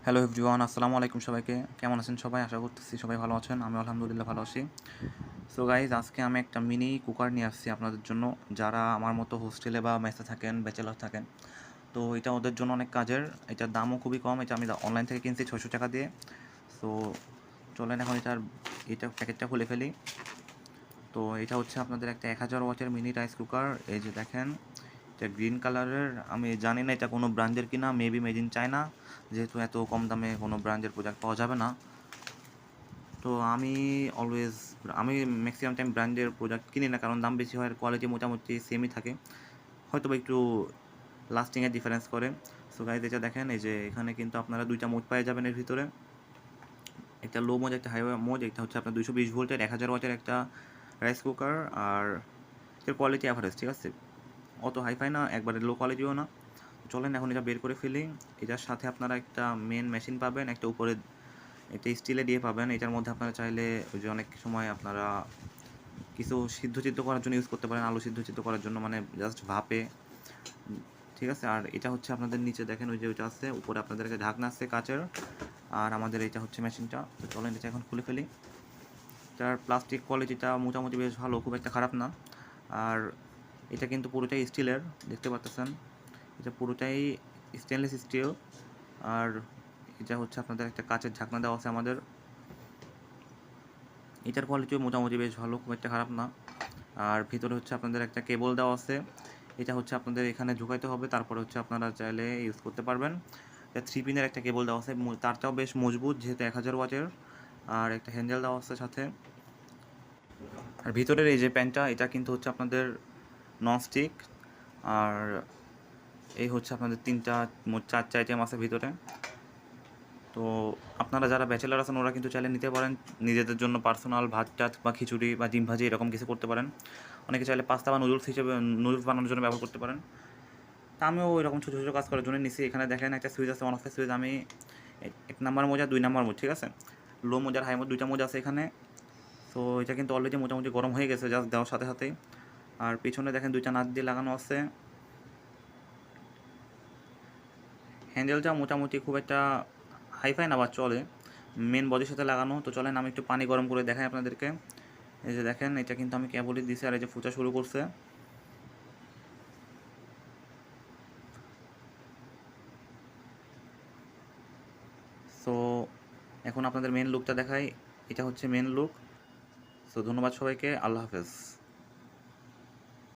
Hello everyone, আসসালামু আলাইকুম সবাইকে। কেমন আছেন সবাই? আশা করতেছি সবাই ভালো আছেন। আমি আলহামদুলিল্লাহ ভালো আছি। সো গাইজ, আজকে আমি একটা মিনি কুকার নিয়ে আসছি আপনাদের জন্য। যারা আমার মতো হোস্টেলে বা মেসে থাকেন, ব্যাচেলর থাকেন, তো এটা ওদের জন্য অনেক কাজের। এটার দামও খুবই কম। এটা আমি অনলাইন থেকে কিনছি 600 টাকা দিয়ে। সো চলেন এখন এটা প্যাকেটটা খুলে ফেলি। তো এটা হচ্ছে আপনাদের একটা 1000 ওয়াটের মিনি রাইস কুকার। এই যে দেখেন, এটা গ্রিন কালারের। আমি জানি না এটা কোনো ব্র্যান্ডের কিনা, মেবি মেড ইন চায়না, যেহেতু এত কম দামে কোনো ব্র্যান্ডের প্রোডাক্ট পাওয়া যাবে না। তো অলওয়েজ আমি ম্যাক্সিমাম টাইম ব্র্যান্ডের প্রোডাক্ট কিনি না, কারণ দাম বেশি হয় আর কোয়ালিটি মোটামুটি সেমই থাকে, হয়তো বা একটু লাস্টিংয়ের ডিফারেন্স করে। সো গাইজ, এটা দেখেন, এই যে এখানে কিন্তু আপনারা দুইটা মোড পেয়ে যাবেন এর ভিতরে, একটা লো মোড, একটা হাই মোড। এটা হচ্ছে আপনার 220 ভোল্টের 1000 ওয়াটের একটা রাইস কুকার। আর এর কোয়ালিটি অ্যাভারেজ, ঠিক আছে, অত হাইফাই না, একবারে লো কোয়ালিটিও না। চলেন এখন এটা বের করে ফেলি। এটার সাথে আপনারা একটা মেন মেশিন পাবেন, একটা উপরে একটা স্টিলে দিয়ে পাবেন। এটার মধ্যে আপনারা চাইলে ওই যে অনেক সময় আপনারা কিছু সিদ্ধ করার জন্য ইউজ করতে পারেন, আলু সিদ্ধ করার জন্য, মানে জাস্ট ভাপে, ঠিক আছে। আর এটা হচ্ছে আপনাদের নিচে দেখেন, ওই যে ওইটা আছে, উপরে আপনাদের একটা ঢাকনা আছে কাচের। আর আমাদের এটা হচ্ছে মেশিনটা। তো চলেন এটা এখন খুলে ফেলি। এটার প্লাস্টিক কোয়ালিটিটা মোটামুটি বেশ ভালো, খুব একটা খারাপ না। আর এটা কিন্তু পুরোটাই স্টিলের, দেখতে পাচ্ছেন, এটা পুরোটাই স্টেনলেস স্টিল। আর এটা হচ্ছে আপনাদের একটা কাচের ঢাকনা দেওয়া আছে আমাদের। এটার কোয়ালিটিও মোটামুটি বেশ ভালো, খুব একটা খারাপ না। আর ভিতরে হচ্ছে আপনাদের একটা কেবল দেওয়া আছে। এটা হচ্ছে আপনাদের এখানে ঢুকাইতে হবে, তারপরে হচ্ছে আপনারা চাইলে ইউজ করতে পারবেন। এটা 3 পিনের একটা কেবল দেওয়া আছে, তারটাও বেশ মজবুত, যেহেতু 1000 ওয়াটের। আর একটা হ্যান্ডেল দেওয়া আছে সাথে। আর ভিতরের এই যে প্যানটা, এটা কিন্তু হচ্ছে আপনাদের ননস্টিক। আর এই হচ্ছে আপনাদের মোট চারটে আইটেম আছে ভিতরে। তো আপনারা যারা ব্যাচেলার আছেন, ওরা কিন্তু চাইলে নিতে পারেন নিজেদের জন্য পার্সোনাল ভাত টাত বা খিচুড়ি বা ডিম ভাজি এরকম কিছু করতে পারেন। অনেকে চাইলে পাস্তা বা নুডলস বানানোর জন্য ব্যবহার করতে পারেন। তা আমিও এরকম ছোটো ছোটো কাজ করার জন্য নিছি। এখানে দেখেন একটা সুইচ আছে, অন অফের সুইচ। আমি 1 নাম্বার মোজা, 2 নাম্বার মোজ, ঠিক আছে, লো মোজার হাই মোজ, দুইটা মোজা আছে এখানে। তো এটা কিন্তু অলরেডি মোটামুটি গরম হয়ে গেছে জাস্ট দেওয়ার সাথে সাথেই। আর পিছনে দেখেন দুইটা নাট দিয়ে লাগানো আছে। হ্যান্ডেলটা মোটামুটি খুব একটা হাইফাই না, বা চলে, মেন বডির সাথে লাগানো। তো চলেন আমি একটু পানি গরম করে দেখাই আপনাদেরকে। এই যে দেখেন, এটা কিন্তু আমি কেবলই দিছি, আর এই যে ফুটা শুরু করছে। সো এখন আপনাদের মেন লুকটা দেখাই। এটা হচ্ছে মেন লুক। সো ধন্যবাদ সবাইকে, আল্লাহ হাফেজ।